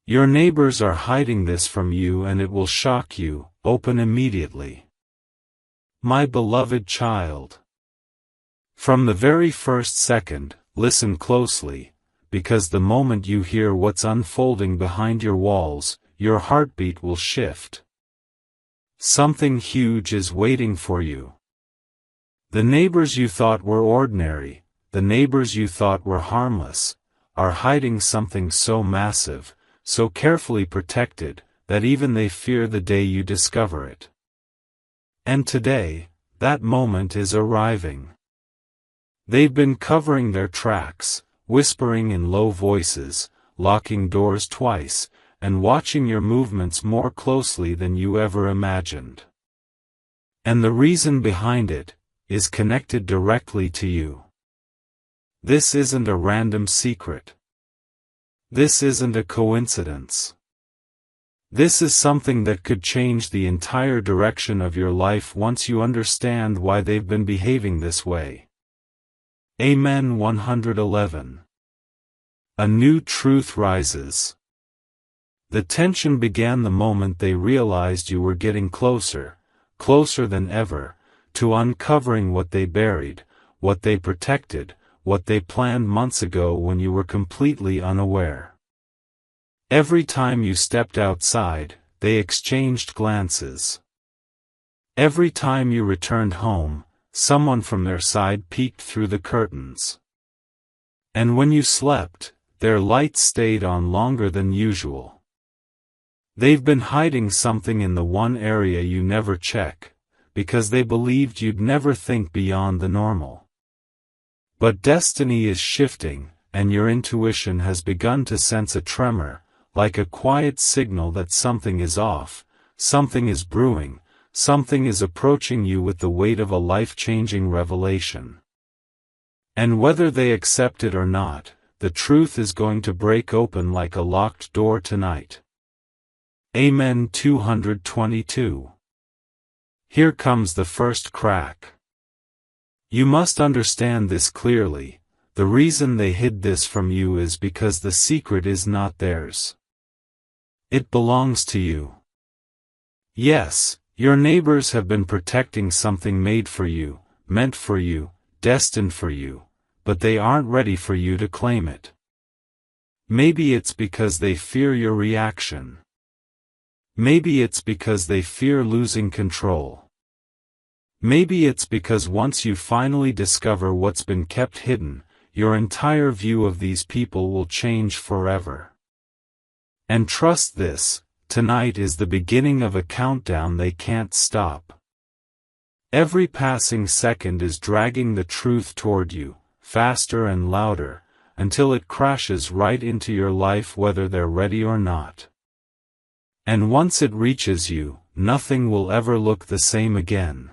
Your neighbors are hiding this from you, and it will shock you. Open immediately. My beloved child. From the very first second, listen closely, because the moment you hear what's unfolding behind your walls, your heartbeat will shift. Something huge is waiting for you. The neighbors you thought were ordinary, the neighbors you thought were harmless, are hiding something so massive, so carefully protected, that even they fear the day you discover it. And today, that moment is arriving. They've been covering their tracks, whispering in low voices, locking doors twice, and watching your movements more closely than you ever imagined. And the reason behind it is connected directly to you. This isn't a random secret. This isn't a coincidence. This is something that could change the entire direction of your life once you understand why they've been behaving this way. Amen. 111. A new truth rises. The tension began the moment they realized you were getting closer, closer than ever, to uncovering what they buried, what they protected, what they planned months ago when you were completely unaware. Every time you stepped outside, they exchanged glances. Every time you returned home, someone from their side peeked through the curtains. And when you slept, their lights stayed on longer than usual. They've been hiding something in the one area you never check, because they believed you'd never think beyond the normal. But destiny is shifting, and your intuition has begun to sense a tremor, like a quiet signal that something is off, something is brewing, something is approaching you with the weight of a life-changing revelation. And whether they accept it or not, the truth is going to break open like a locked door tonight. Amen. 222. Here comes the first crack. You must understand this clearly. The reason they hid this from you is because the secret is not theirs. It belongs to you. Yes, your neighbors have been protecting something made for you, meant for you, destined for you, but they aren't ready for you to claim it. Maybe it's because they fear your reaction. Maybe it's because they fear losing control. Maybe it's because once you finally discover what's been kept hidden, your entire view of these people will change forever. And trust this, tonight is the beginning of a countdown they can't stop. Every passing second is dragging the truth toward you, faster and louder, until it crashes right into your life whether they're ready or not. And once it reaches you, nothing will ever look the same again.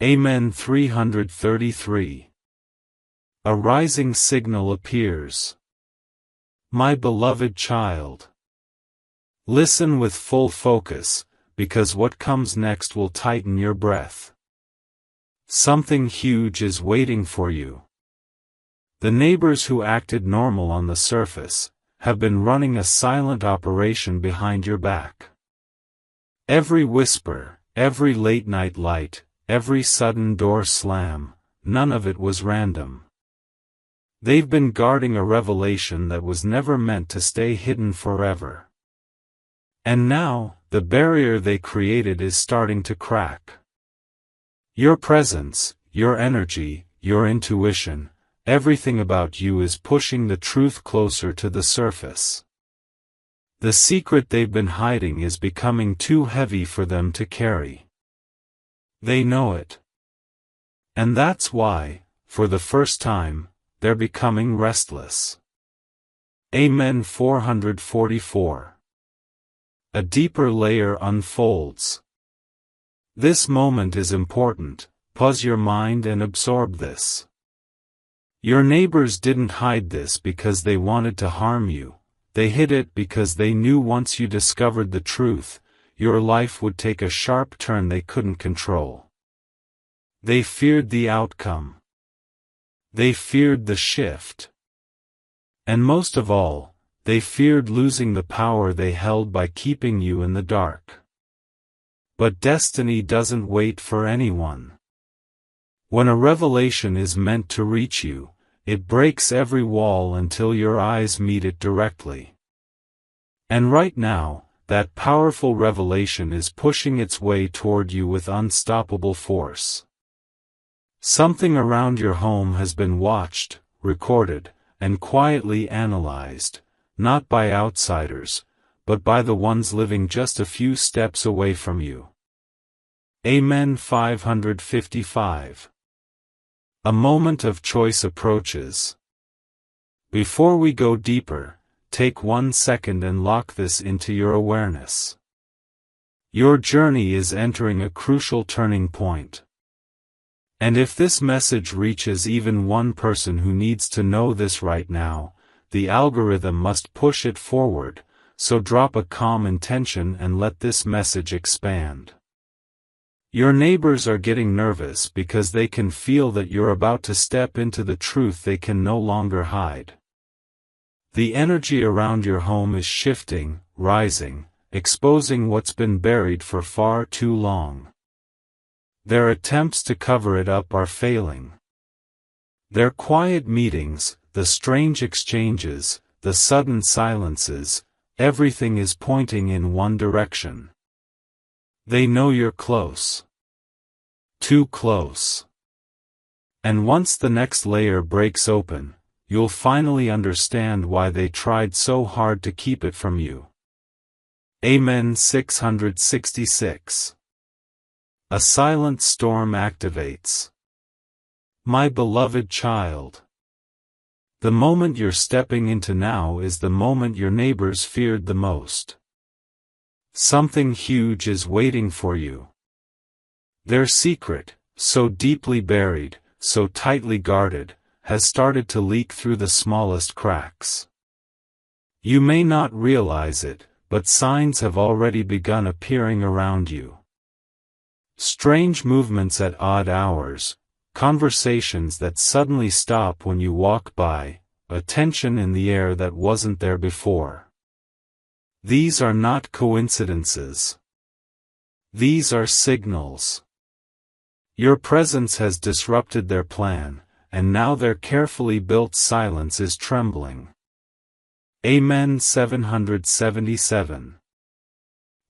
Amen. 333. A rising signal appears. My beloved child. Listen with full focus, because what comes next will tighten your breath. Something huge is waiting for you. The neighbors who acted normal on the surface have been running a silent operation behind your back. Every whisper, every late-night light, every sudden door slam, none of it was random. They've been guarding a revelation that was never meant to stay hidden forever. And now, the barrier they created is starting to crack. Your presence, your energy, your intuition, everything about you is pushing the truth closer to the surface. The secret they've been hiding is becoming too heavy for them to carry. They know it. And that's why, for the first time, they're becoming restless. Amen. 444. A deeper layer unfolds. This moment is important. Pause your mind and absorb this. Your neighbors didn't hide this because they wanted to harm you. They hid it because they knew once you discovered the truth, your life would take a sharp turn they couldn't control. They feared the outcome. They feared the shift. And most of all, They feared losing the power they held by keeping you in the dark. But destiny doesn't wait for anyone. When a revelation is meant to reach you, it breaks every wall until your eyes meet it directly. And right now, that powerful revelation is pushing its way toward you with unstoppable force. Something around your home has been watched, recorded, and quietly analyzed, not by outsiders, but by the ones living just a few steps away from you. Amen. 555. A moment of choice approaches. Before we go deeper, take 1 second and lock this into your awareness. Your journey is entering a crucial turning point. And if this message reaches even one person who needs to know this right now, the algorithm must push it forward, so drop a calm intention and let this message expand. Your neighbors are getting nervous because they can feel that you're about to step into the truth they can no longer hide. The energy around your home is shifting, rising, exposing what's been buried for far too long. Their attempts to cover it up are failing. Their quiet meetings, the strange exchanges, the sudden silences, everything is pointing in one direction. They know you're close. Too close. And once the next layer breaks open, you'll finally understand why they tried so hard to keep it from you. Amen. 666. A silent storm activates. My beloved child. The moment you're stepping into now is the moment your neighbors feared the most. Something huge is waiting for you. Their secret, so deeply buried, so tightly guarded, has started to leak through the smallest cracks. You may not realize it, but signs have already begun appearing around you. Strange movements at odd hours, conversations that suddenly stop when you walk by, a tension in the air that wasn't there before. These are not coincidences. These are signals. Your presence has disrupted their plan, and now their carefully built silence is trembling. Amen. 777.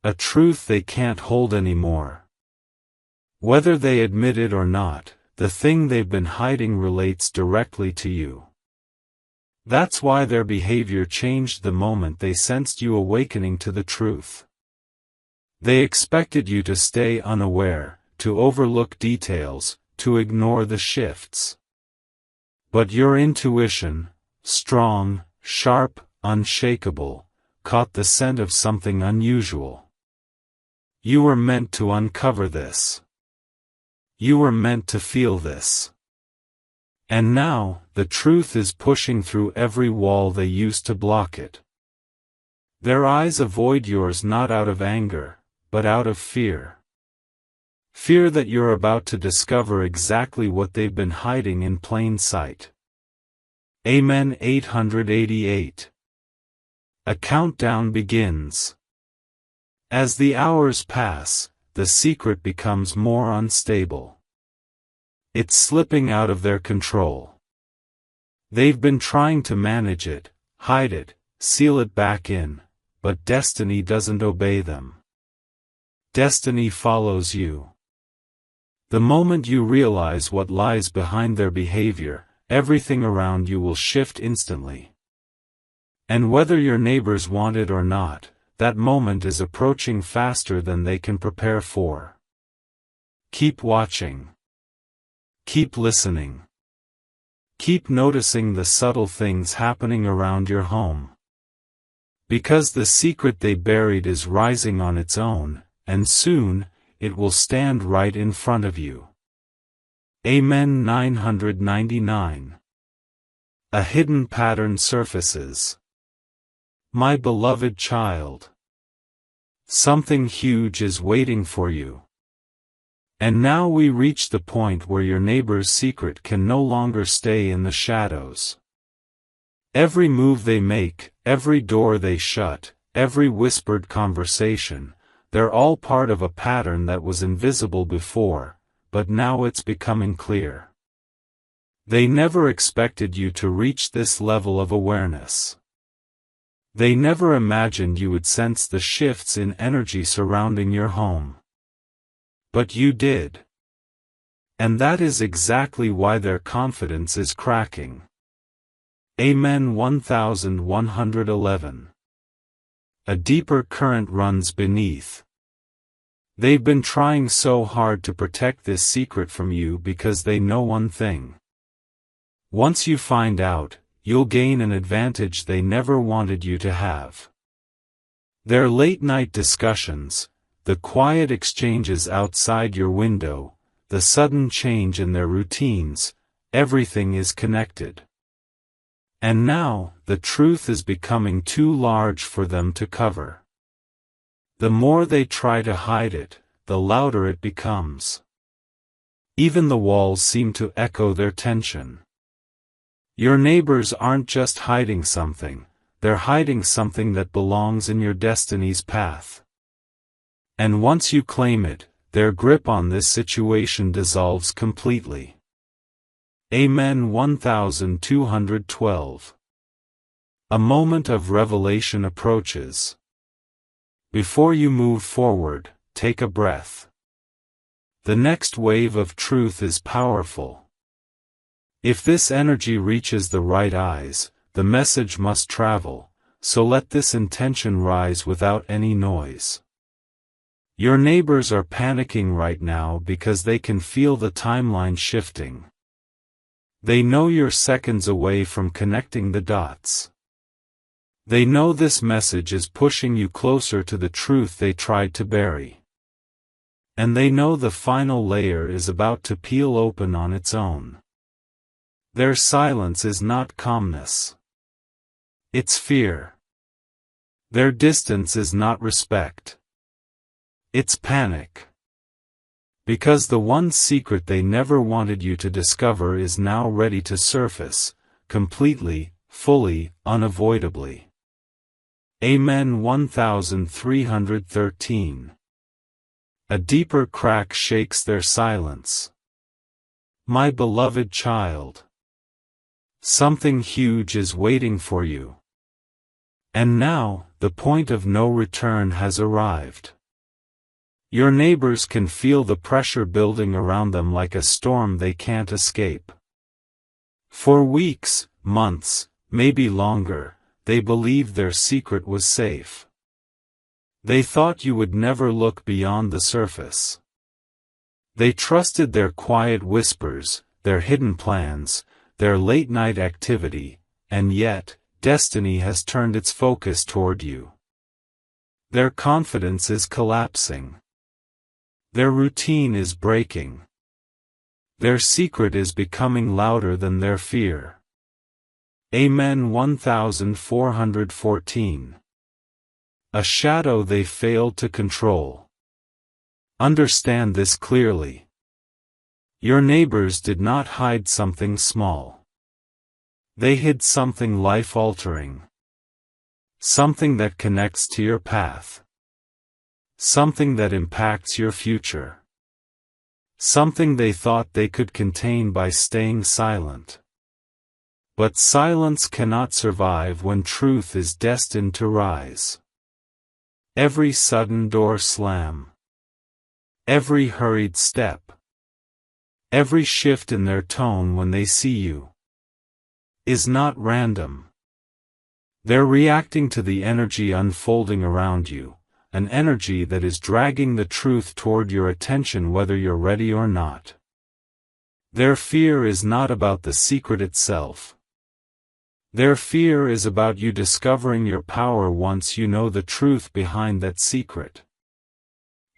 A truth they can't hold anymore. Whether they admit it or not, the thing they've been hiding relates directly to you. That's why their behavior changed the moment they sensed you awakening to the truth. They expected you to stay unaware, to overlook details, to ignore the shifts. But your intuition, strong, sharp, unshakable, caught the scent of something unusual. You were meant to uncover this. You were meant to feel this. And now, the truth is pushing through every wall they used to block it. Their eyes avoid yours not out of anger, but out of fear. Fear that you're about to discover exactly what they've been hiding in plain sight. Amen. 888. A countdown begins. As the hours pass, the secret becomes more unstable. It's slipping out of their control. They've been trying to manage it, hide it, seal it back in, but destiny doesn't obey them. Destiny follows you. The moment you realize what lies behind their behavior, everything around you will shift instantly. And whether your neighbors want it or not, that moment is approaching faster than they can prepare for. Keep watching. Keep listening. Keep noticing the subtle things happening around your home. Because the secret they buried is rising on its own, and soon, it will stand right in front of you. Amen. 999. A hidden pattern surfaces. My beloved child. Something huge is waiting for you. And now we reach the point where your neighbor's secret can no longer stay in the shadows. Every move they make, every door they shut, every whispered conversation, they're all part of a pattern that was invisible before, but now it's becoming clear. They never expected you to reach this level of awareness. They never imagined you would sense the shifts in energy surrounding your home. But you did. And that is exactly why their confidence is cracking. Amen. 1111. A deeper current runs beneath. They've been trying so hard to protect this secret from you because they know one thing. Once you find out, you'll gain an advantage they never wanted you to have. Their late-night discussions, the quiet exchanges outside your window, the sudden change in their routines, everything is connected. And now, the truth is becoming too large for them to cover. The more they try to hide it, the louder it becomes. Even the walls seem to echo their tension. Your neighbors aren't just hiding something, they're hiding something that belongs in your destiny's path. And once you claim it, their grip on this situation dissolves completely. Amen. 1212. A moment of revelation approaches. Before you move forward, take a breath. The next wave of truth is powerful. If this energy reaches the right eyes, the message must travel, so let this intention rise without any noise. Your neighbors are panicking right now because they can feel the timeline shifting. They know you're seconds away from connecting the dots. They know this message is pushing you closer to the truth they tried to bury. And they know the final layer is about to peel open on its own. Their silence is not calmness. It's fear. Their distance is not respect. It's panic. Because the one secret they never wanted you to discover is now ready to surface, completely, fully, unavoidably. Amen. 1313. A deeper crack shakes their silence. My beloved child. Something huge is waiting for you. And now, the point of no return has arrived. Your neighbors can feel the pressure building around them like a storm they can't escape. For weeks, months, maybe longer, they believed their secret was safe. They thought you would never look beyond the surface. They trusted their quiet whispers, their hidden plans, their late-night activity, and yet, destiny has turned its focus toward you. Their confidence is collapsing. Their routine is breaking. Their secret is becoming louder than their fear. Amen. 1414. A shadow they failed to control. Understand this clearly. Your neighbors did not hide something small. They hid something life-altering. Something that connects to your path. Something that impacts your future. Something they thought they could contain by staying silent. But silence cannot survive when truth is destined to rise. Every sudden door slam. Every hurried step. Every shift in their tone when they see you is not random. They're reacting to the energy unfolding around you, an energy that is dragging the truth toward your attention whether you're ready or not. Their fear is not about the secret itself. Their fear is about you discovering your power once you know the truth behind that secret.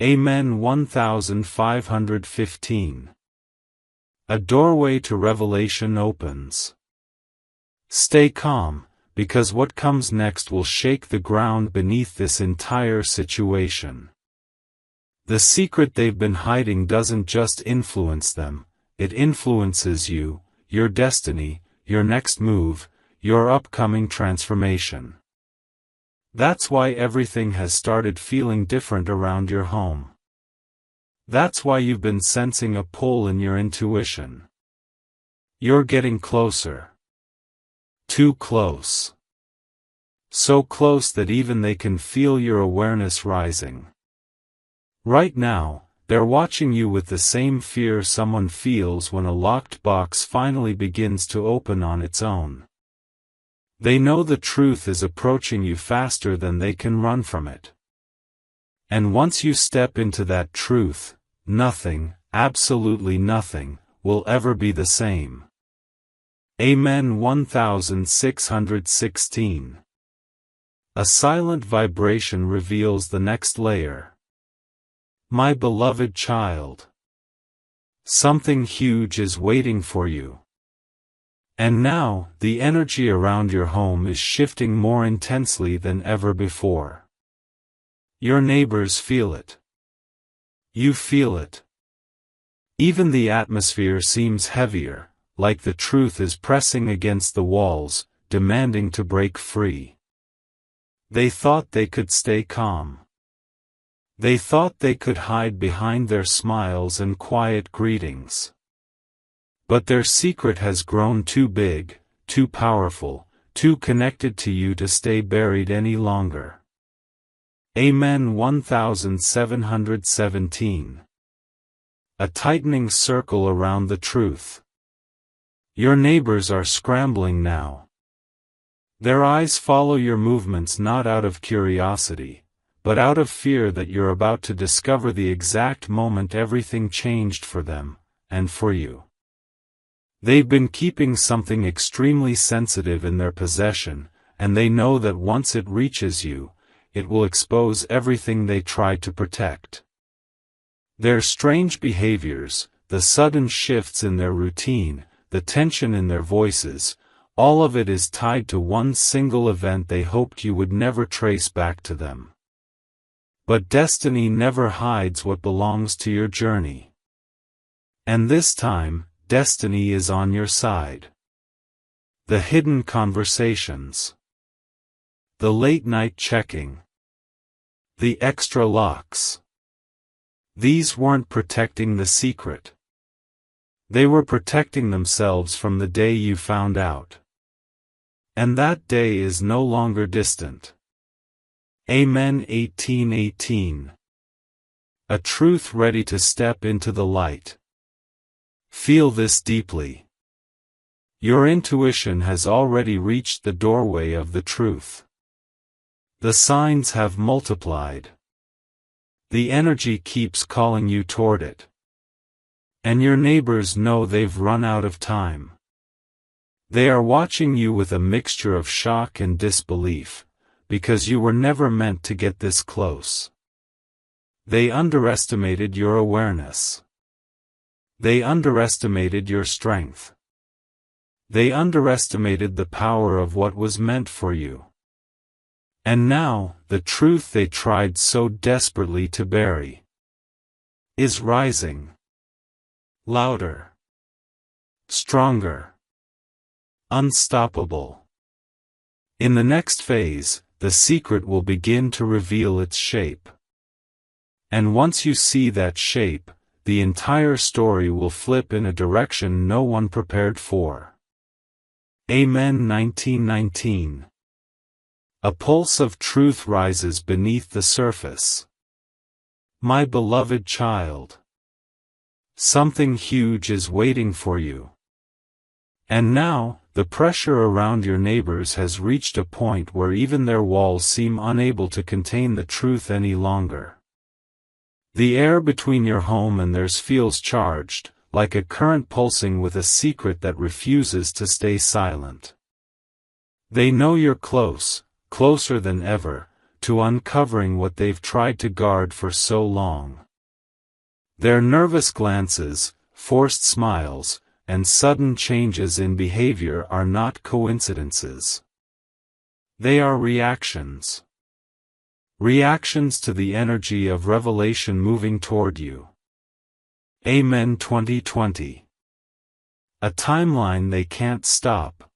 Amen. 1515. A doorway to revelation opens. Stay calm, because what comes next will shake the ground beneath this entire situation. The secret they've been hiding doesn't just influence them, it influences you, your destiny, your next move, your upcoming transformation. That's why everything has started feeling different around your home. That's why you've been sensing a pull in your intuition. You're getting closer. Too close. So close that even they can feel your awareness rising. Right now, they're watching you with the same fear someone feels when a locked box finally begins to open on its own. They know the truth is approaching you faster than they can run from it. And once you step into that truth, nothing, absolutely nothing, will ever be the same. Amen. 1616. A silent vibration reveals the next layer. My beloved child. Something huge is waiting for you. And now, the energy around your home is shifting more intensely than ever before. Your neighbors feel it. You feel it. Even the atmosphere seems heavier, like the truth is pressing against the walls, demanding to break free. They thought they could stay calm. They thought they could hide behind their smiles and quiet greetings. But their secret has grown too big, too powerful, too connected to you to stay buried any longer. Amen. 1717. A tightening circle around the truth. Your neighbors are scrambling now. Their eyes follow your movements not out of curiosity, but out of fear that you're about to discover the exact moment everything changed for them, and for you. They've been keeping something extremely sensitive in their possession, and they know that once it reaches you, it will expose everything they tried to protect. Their strange behaviors, the sudden shifts in their routine, the tension in their voices, all of it is tied to one single event they hoped you would never trace back to them. But destiny never hides what belongs to your journey. And this time, destiny is on your side. The hidden conversations. The late-night checking. The extra locks. These weren't protecting the secret. They were protecting themselves from the day you found out. And that day is no longer distant. Amen. 1818. A truth ready to step into the light. Feel this deeply. Your intuition has already reached the doorway of the truth. The signs have multiplied. The energy keeps calling you toward it. And your neighbors know they've run out of time. They are watching you with a mixture of shock and disbelief, because you were never meant to get this close. They underestimated your awareness. They underestimated your strength. They underestimated the power of what was meant for you. And now, the truth they tried so desperately to bury is rising. Louder. Stronger. Unstoppable. In the next phase, the secret will begin to reveal its shape. And once you see that shape, the entire story will flip in a direction no one prepared for. Amen. 1919. A pulse of truth rises beneath the surface. My beloved child. Something huge is waiting for you. And now, the pressure around your neighbors has reached a point where even their walls seem unable to contain the truth any longer. The air between your home and theirs feels charged, like a current pulsing with a secret that refuses to stay silent. They know you're close, closer than ever, to uncovering what they've tried to guard for so long. Their nervous glances, forced smiles, and sudden changes in behavior are not coincidences. They are reactions. Reactions to the energy of revelation moving toward you. Amen. 2020. A timeline they can't stop.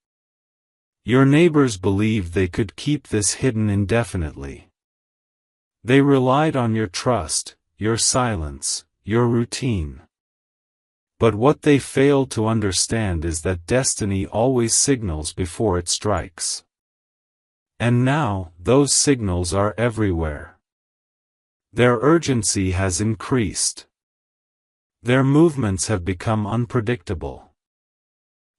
Your neighbors believed they could keep this hidden indefinitely. They relied on your trust, your silence, your routine. But what they failed to understand is that destiny always signals before it strikes. And now, those signals are everywhere. Their urgency has increased. Their movements have become unpredictable.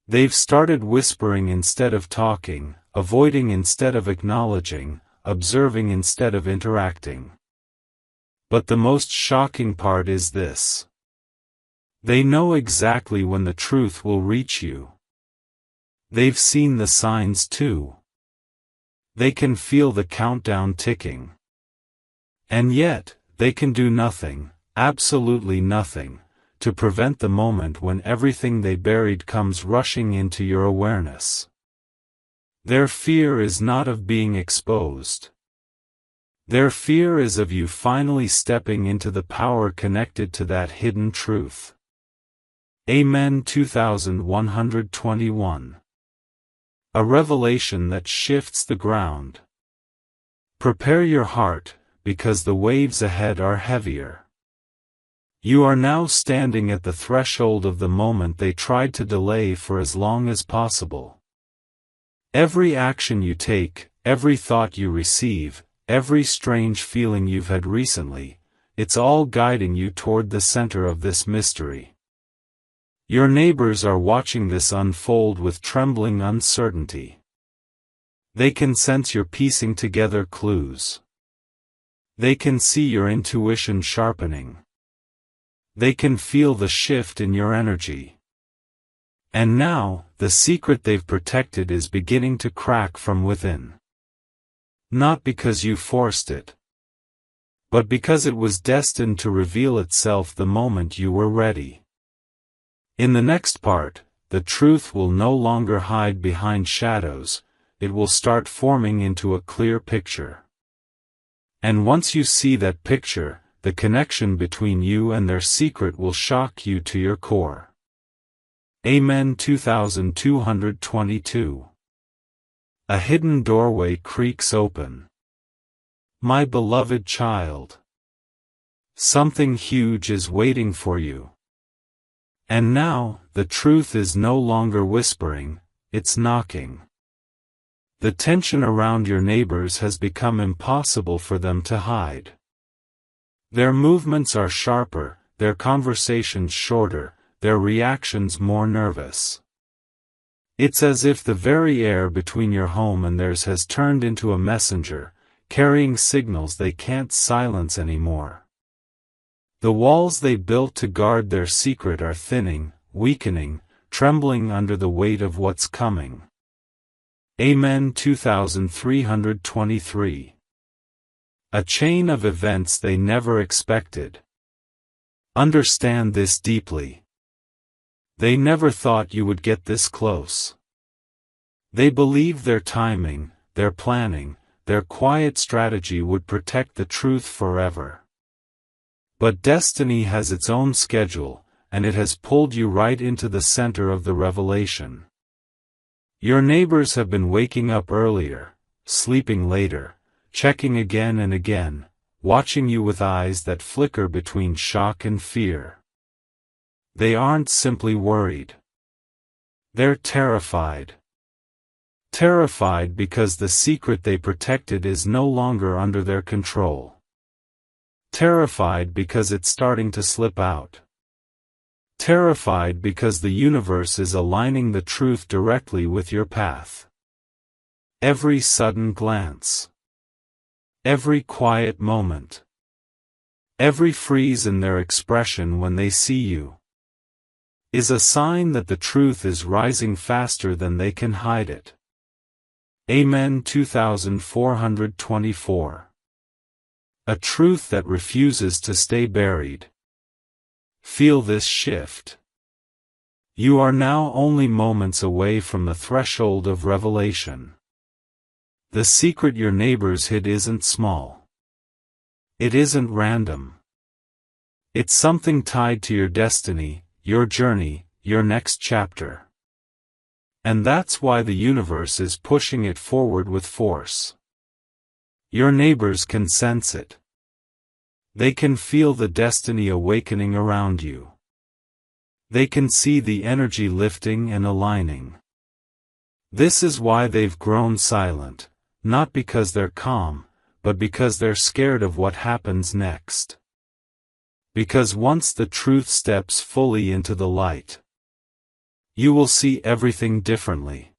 They've started whispering instead of talking, avoiding instead of acknowledging, observing instead of interacting. But the most shocking part is this. They know exactly when the truth will reach you. They've seen the signs too. They can feel the countdown ticking. And yet, they can do nothing, absolutely nothing, to prevent the moment when everything they buried comes rushing into your awareness. Their fear is not of being exposed. Their fear is of you finally stepping into the power connected to that hidden truth. Amen. 2121. A revelation that shifts the ground. Prepare your heart, because the waves ahead are heavier. You are now standing at the threshold of the moment they tried to delay for as long as possible. Every action you take, every thought you receive, every strange feeling you've had recently, it's all guiding you toward the center of this mystery. Your neighbors are watching this unfold with trembling uncertainty. They can sense your piecing together clues. They can see your intuition sharpening. They can feel the shift in your energy. And now, the secret they've protected is beginning to crack from within. Not because you forced it, but because it was destined to reveal itself the moment you were ready. In the next part, the truth will no longer hide behind shadows, it will start forming into a clear picture. And once you see that picture, the connection between you and their secret will shock you to your core. Amen. 2222. A hidden doorway creaks open. My beloved child. Something huge is waiting for you. And now, the truth is no longer whispering, it's knocking. The tension around your neighbors has become impossible for them to hide. Their movements are sharper, their conversations shorter, their reactions more nervous. It's as if the very air between your home and theirs has turned into a messenger, carrying signals they can't silence anymore. The walls they built to guard their secret are thinning, weakening, trembling under the weight of what's coming. Amen. 2323. A chain of events they never expected. Understand this deeply. They never thought you would get this close. They believed their timing, their planning, their quiet strategy would protect the truth forever. But destiny has its own schedule, and it has pulled you right into the center of the revelation. Your neighbors have been waking up earlier, sleeping later, checking again and again, watching you with eyes that flicker between shock and fear. They aren't simply worried. They're terrified. Terrified because the secret they protected is no longer under their control. Terrified because it's starting to slip out. Terrified because the universe is aligning the truth directly with your path. Every sudden glance. Every quiet moment. Every freeze in their expression when they see you is a sign that the truth is rising faster than they can hide it. Amen. 2424. A truth that refuses to stay buried. Feel this shift. You are now only moments away from the threshold of revelation. The secret your neighbors hid isn't small. It isn't random. It's something tied to your destiny, your journey, your next chapter. And that's why the universe is pushing it forward with force. Your neighbors can sense it. They can feel the destiny awakening around you. They can see the energy lifting and aligning. This is why they've grown silent, not because they're calm, but because they're scared of what happens next. Because once the truth steps fully into the light, you will see everything differently.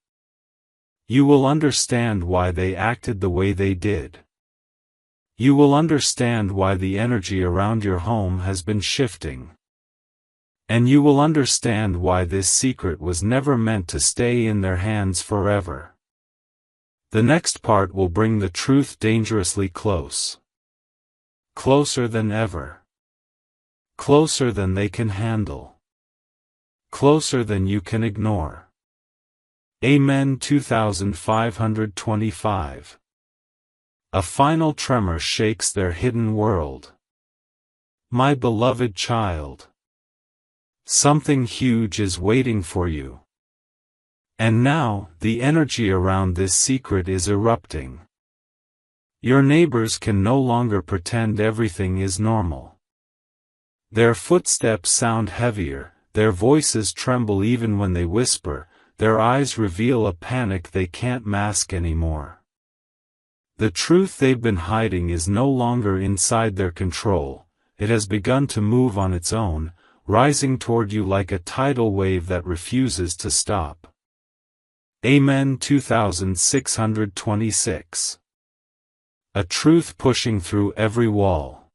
You will understand why they acted the way they did. You will understand why the energy around your home has been shifting. And you will understand why this secret was never meant to stay in their hands forever. The next part will bring the truth dangerously close. Closer than ever. Closer than they can handle. Closer than you can ignore. Amen. 2525. A final tremor shakes their hidden world. My beloved child. Something huge is waiting for you. And now, the energy around this secret is erupting. Your neighbors can no longer pretend everything is normal. Their footsteps sound heavier, their voices tremble even when they whisper, their eyes reveal a panic they can't mask anymore. The truth they've been hiding is no longer inside their control, it has begun to move on its own, rising toward you like a tidal wave that refuses to stop. Amen. 2626. A truth pushing through every wall.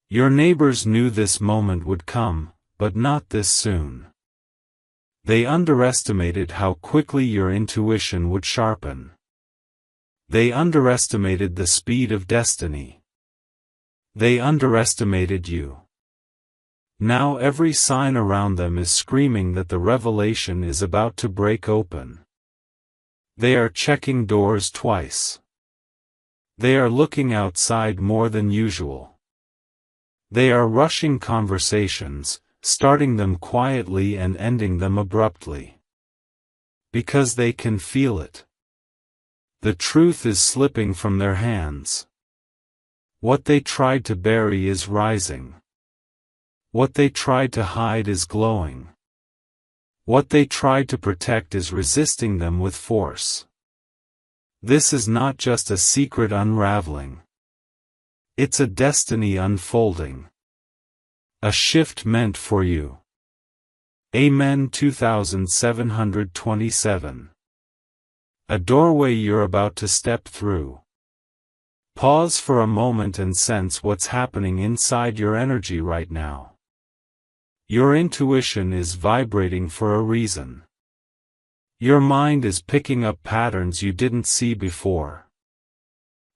Your neighbors knew this moment would come, but not this soon. They underestimated how quickly your intuition would sharpen. They underestimated the speed of destiny. They underestimated you. Now every sign around them is screaming that the revelation is about to break open. They are checking doors twice. They are looking outside more than usual. They are rushing conversations, starting them quietly and ending them abruptly. Because they can feel it. The truth is slipping from their hands. What they tried to bury is rising. What they tried to hide is glowing. What they tried to protect is resisting them with force. This is not just a secret unraveling. It's a destiny unfolding. A shift meant for you. Amen. 2727. A doorway you're about to step through. Pause for a moment and sense what's happening inside your energy right now. Your intuition is vibrating for a reason. Your mind is picking up patterns you didn't see before.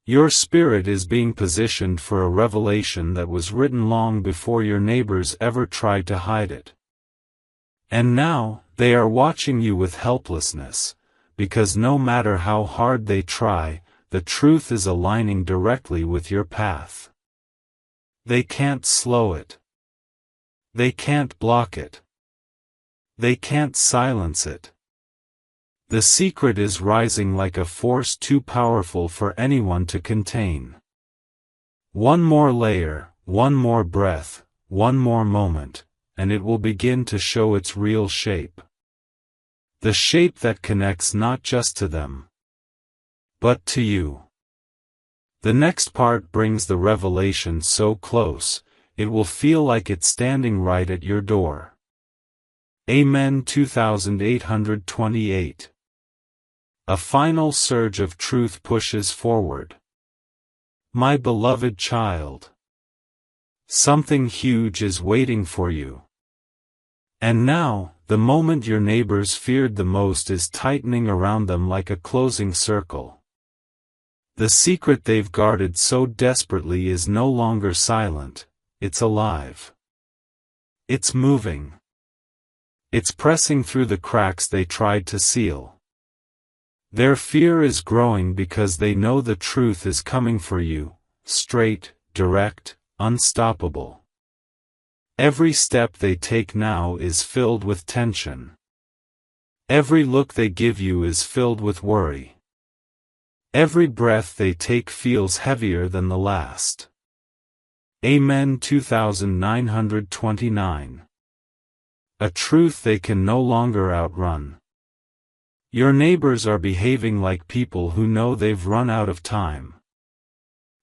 Your spirit is being positioned for a revelation that was written long before your neighbors ever tried to hide it. And now, they are watching you with helplessness, because no matter how hard they try, the truth is aligning directly with your path. They can't slow it. They can't block it. They can't silence it. The secret is rising like a force too powerful for anyone to contain. One more layer, one more breath, one more moment, and it will begin to show its real shape. The shape that connects not just to them, but to you. The next part brings the revelation so close, it will feel like it's standing right at your door. Amen. 2828. A final surge of truth pushes forward. My beloved child. Something huge is waiting for you. And now, the moment your neighbors feared the most is tightening around them like a closing circle. The secret they've guarded so desperately is no longer silent, it's alive. It's moving. It's pressing through the cracks they tried to seal. Their fear is growing because they know the truth is coming for you, straight, direct, unstoppable. Every step they take now is filled with tension. Every look they give you is filled with worry. Every breath they take feels heavier than the last. Amen. 2929. A truth they can no longer outrun. Your neighbors are behaving like people who know they've run out of time.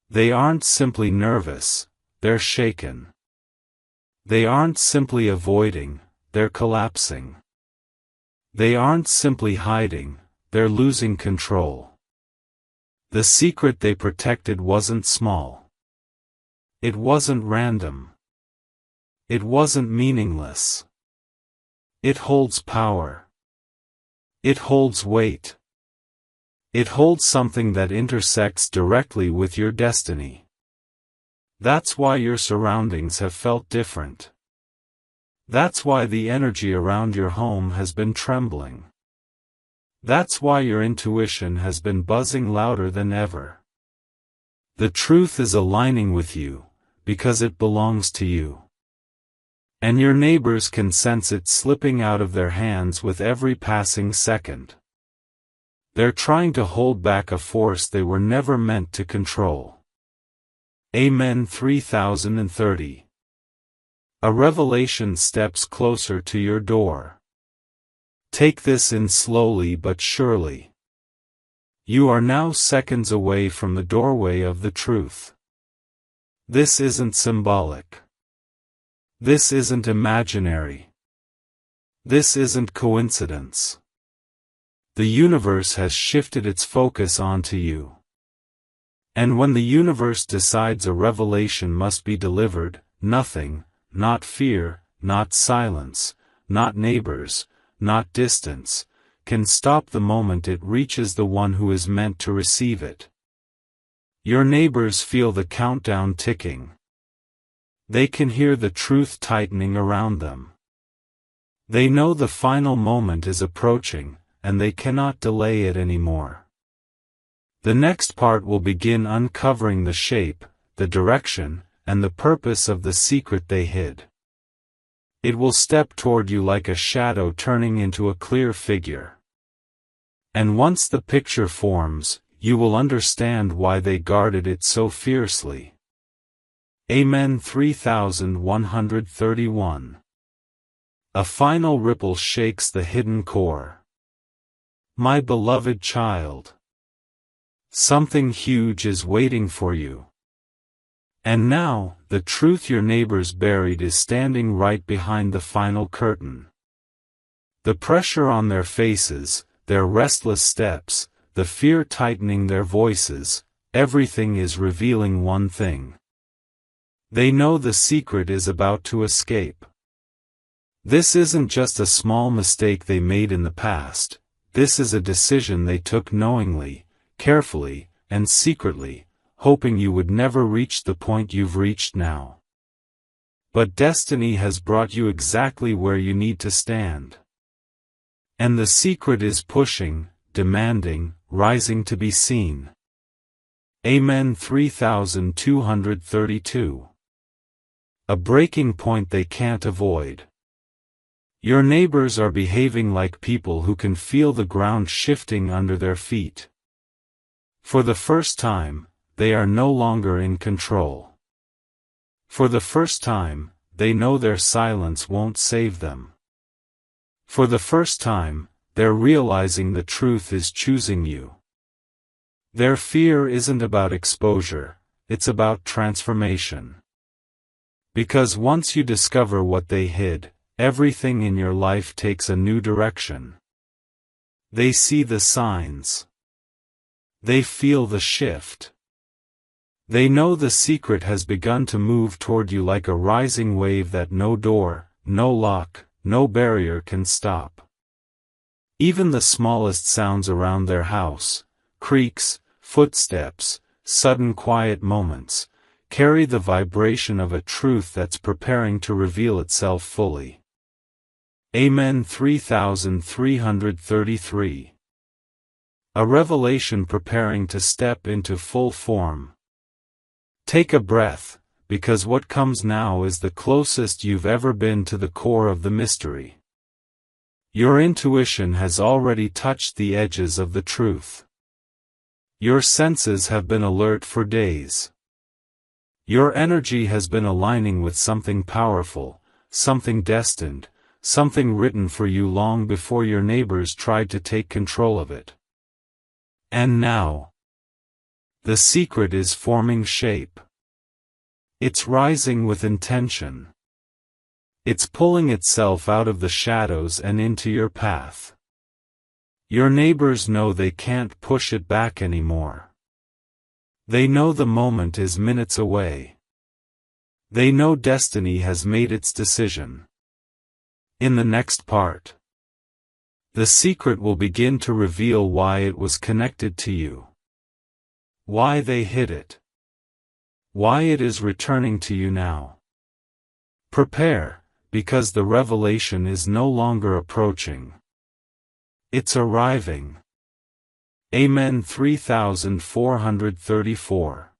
They aren't simply nervous, they're shaken. They aren't simply avoiding, they're collapsing. They aren't simply hiding, they're losing control. The secret they protected wasn't small. It wasn't random. It wasn't meaningless. It holds power. It holds weight. It holds something that intersects directly with your destiny. That's why your surroundings have felt different. That's why the energy around your home has been trembling. That's why your intuition has been buzzing louder than ever. The truth is aligning with you, because it belongs to you. And your neighbors can sense it slipping out of their hands with every passing second. They're trying to hold back a force they were never meant to control. Amen. 3030. A revelation steps closer to your door. Take this in slowly but surely. You are now seconds away from the doorway of the truth. This isn't symbolic. This isn't imaginary. This isn't coincidence. The universe has shifted its focus onto you. And when the universe decides a revelation must be delivered, nothing, not fear, not silence, not neighbors, not distance, can stop the moment it reaches the one who is meant to receive it. Your neighbors feel the countdown ticking. They can hear the truth tightening around them. They know the final moment is approaching, and they cannot delay it anymore. The next part will begin uncovering the shape, the direction, and the purpose of the secret they hid. It will step toward you like a shadow turning into a clear figure. And once the picture forms, you will understand why they guarded it so fiercely. Amen. 3131. A final ripple shakes the hidden core. My beloved child. Something huge is waiting for you. And now, the truth your neighbors buried is standing right behind the final curtain. The pressure on their faces, their restless steps, the fear tightening their voices, everything is revealing one thing. They know the secret is about to escape. This isn't just a small mistake they made in the past, this is a decision they took knowingly, carefully, and secretly, hoping you would never reach the point you've reached now. But destiny has brought you exactly where you need to stand. And the secret is pushing, demanding, rising to be seen. Amen. 3232. A breaking point they can't avoid. Your neighbors are behaving like people who can feel the ground shifting under their feet. For the first time, they are no longer in control. For the first time, they know their silence won't save them. For the first time, they're realizing the truth is choosing you. Their fear isn't about exposure, it's about transformation. Because once you discover what they hid, everything in your life takes a new direction. They see the signs. They feel the shift. They know the secret has begun to move toward you like a rising wave that no door, no lock, no barrier can stop. Even the smallest sounds around their house, creaks, footsteps, sudden quiet moments, carry the vibration of a truth that's preparing to reveal itself fully. Amen. 3333. A revelation preparing to step into full form. Take a breath, because what comes now is the closest you've ever been to the core of the mystery. Your intuition has already touched the edges of the truth. Your senses have been alert for days. Your energy has been aligning with something powerful, something destined, something written for you long before your neighbors tried to take control of it. And now, the secret is forming shape. It's rising with intention. It's pulling itself out of the shadows and into your path. Your neighbors know they can't push it back anymore. They know the moment is minutes away. They know destiny has made its decision. In the next part, the secret will begin to reveal why it was connected to you. Why they hid it. Why it is returning to you now. Prepare, because the revelation is no longer approaching. It's arriving. Amen. 3434